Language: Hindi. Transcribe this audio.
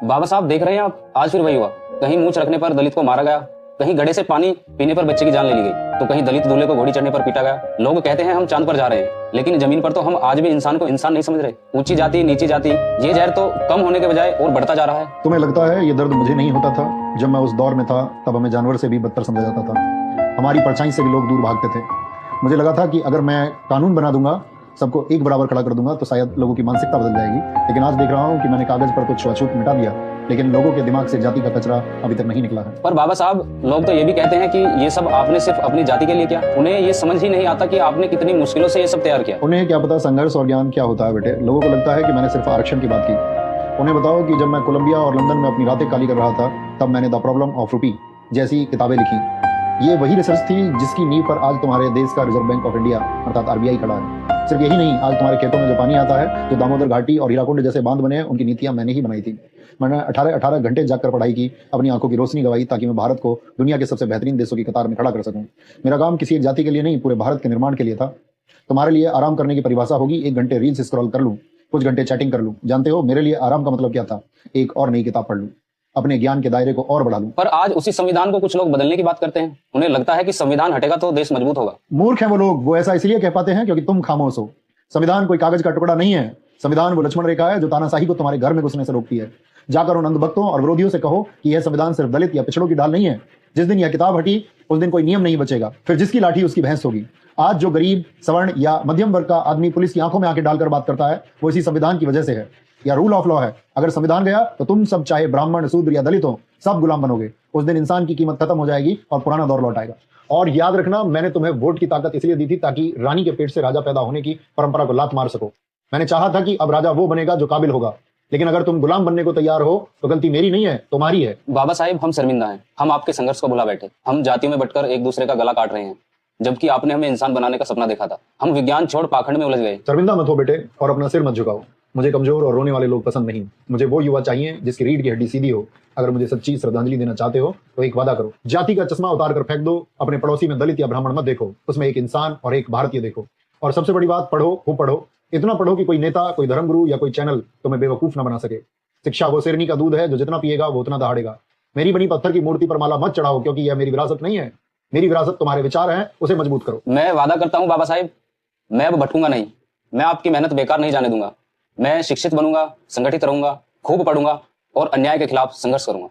बाबा साहब देख रहे हैं आप, आज फिर वही हुआ। कहीं मूंछ रखने पर दलित को मारा गया, कहीं घड़े से पानी पीने पर बच्चे की जान ले ली गई, तो कहीं दलित दूल्हे को घोड़ी चढ़ने पर पीटा गया। लोग कहते हैं हम चांद पर जा रहे हैं, लेकिन जमीन पर तो हम आज भी इंसान को इंसान नहीं समझ रहे। ऊंची जाति नीची जाति, ये जहर तो कम होने के बजाय और बढ़ता जा रहा है। तुम्हें लगता है ये दर्द मुझे नहीं होता था? जब मैं उस दौर में था तब हमें जानवर से भी बदतर समझा जाता था। हमारी परछाई से भी लोग दूर भागते थे। मुझे लगा था कि अगर मैं कानून बना दूंगा, सबको एक बराबर खड़ा कर दूंगा, तो शायद लोगों की मानसिकता बदल जाएगी। लेकिन आज देख रहा हूँ कि मैंने कागज पर कुछ छुआछूत मिटा दिया, लेकिन लोगों के दिमाग से जाति का कचरा अभी तक नहीं निकला है। पर बाबा साहब, लोग तो ये भी कहते हैं कि ये सब आपने सिर्फ अपनी जाति के लिए किया। उन्हें ये समझ ही नहीं आता कि आपने कितनी मुश्किलों से ये सब तैयार किया। उन्हें क्या पता संघर्ष और ज्ञान क्या होता है बेटे। लोगों को लगता है कि मैंने सिर्फ आरक्षण की बात की। उन्हें बताओ कि जब मैं कोलंबिया और लंदन में अपनी रातें काली कर रहा था, तब मैंने द प्रॉब्लम ऑफ रूपी जैसी किताबें लिखी। ये वही रिसर्च थी जिसकी नींव पर आज तुम्हारे देश का रिजर्व बैंक ऑफ इंडिया अर्थात आरबीआई खड़ा है। सिर्फ यही नहीं, आज तुम्हारे खेतों में जो पानी आता है, जो दामोदर घाटी और हीराकुंड जैसे बांध बने हैं, उनकी नीतियां मैंने ही बनाई थी। मैंने 18 घंटे जाकर पढ़ाई की, अपनी आंखों की रोशनी गवाई, ताकि मैं भारत को दुनिया के सबसे बेहतरीन देशों की कतार में खड़ा कर सकूं। मेरा काम किसी एक जाति के लिए नहीं, पूरे भारत के निर्माण के लिए था। तुम्हारे लिए आराम करने की परिभाषा होगी 1 घंटे रील्स स्क्रॉल कर लूं, कुछ घंटे चैटिंग कर लूं। जानते हो मेरे लिए आराम का मतलब क्या था? एक और नई किताब पढ़ लूं, अपने ज्ञान के दायरे को और बढ़ा लूं। पर आज उसी संविधान को कुछ लोग बदलने की बात करते हैं। उन्हें लगता है कि संविधान हटेगा तो देश मजबूत होगा। मूर्ख हैं वो लोग। वो ऐसा इसलिए कह पाते हैं क्योंकि तुम खामोश हो। संविधान कोई कागज का टुकड़ा नहीं है। संविधान वो लक्ष्मण रेखा है जो तानाशाही को तुम्हारे घर में घुसने से रोकती है। जाकर उन अंधभक्तों और विरोधियों से कहो कि यह संविधान सिर्फ दलित या पिछड़ों की ढाल नहीं है। जिस दिन यह किताब हटी, उस दिन कोई नियम नहीं बचेगा। फिर जिसकी लाठी उसकी भैंस होगी। आज जो गरीब, सवर्ण या मध्यम वर्ग का आदमी पुलिस की आंखों में आंखें डालकर बात करता है, वो इसी संविधान की वजह से है। या रूल ऑफ लॉ है। अगर संविधान गया तो तुम सब, चाहे ब्राह्मण, शूद्र या दलित हो, सब गुलाम बनोगे। उस दिन इंसान की कीमत खत्म हो जाएगी और पुराना दौर लौट आएगा। और याद रखना, मैंने तुम्हें वोट की ताकत इसलिए दी थी ताकि रानी के पेट से राजा पैदा होने की परंपरा को लात मार सको। मैंने चाहा था कि अब राजा वो बनेगा जो काबिल होगा। लेकिन अगर तुम गुलाम बनने को तैयार हो तो गलती मेरी नहीं है, तुम्हारी है। बाबा साहेब, हम शर्मिंदा हैं। हम आपके संघर्ष को भुला बैठे। हम जातियों में बटकर एक दूसरे का गला काट रहे हैं, जबकि आपने हमें इंसान बनाने का सपना देखा था। हम विज्ञान छोड़ पाखंड में उलझ गए। शर्मिंदा मत हो बेटे और अपना सिर मत झुकाओ। मुझे कमजोर और रोने वाले लोग पसंद नहीं। मुझे वो युवा चाहिए जिसकी रीढ़ की हड्डी सीधी हो। अगर मुझे सच्ची श्रद्धांजलि देना चाहते हो तो एक वादा करो, जाति का चश्मा उतार कर फेंक दो। अपने पड़ोसी में दलित या ब्राह्मण मत देखो, उसमें एक इंसान और एक भारतीय देखो। और सबसे बड़ी बात, पढ़ो, खूब पढ़ो। इतना पढ़ो कि कोई नेता, कोई धर्मगुरु या कोई चैनल तुम्हें बेवकूफ न बना सके। शिक्षा वो शेरनी का दूध है जो जितना पिएगा वो उतना दहाड़ेगा। मेरी बनी पत्थर की मूर्ति पर माला मत चढ़ाओ, क्योंकि यह मेरी विरासत नहीं है। मेरी विरासत तुम्हारे विचार हैं, उसे मजबूत करो। मैं वादा करता हूँ बाबा साहेब, मैं अब भटकूंगा नहीं। मैं आपकी मेहनत बेकार नहीं जाने दूंगा। मैं शिक्षित बनूंगा, संगठित रहूंगा, खूब पढ़ूंगा और अन्याय के खिलाफ संघर्ष करूंगा।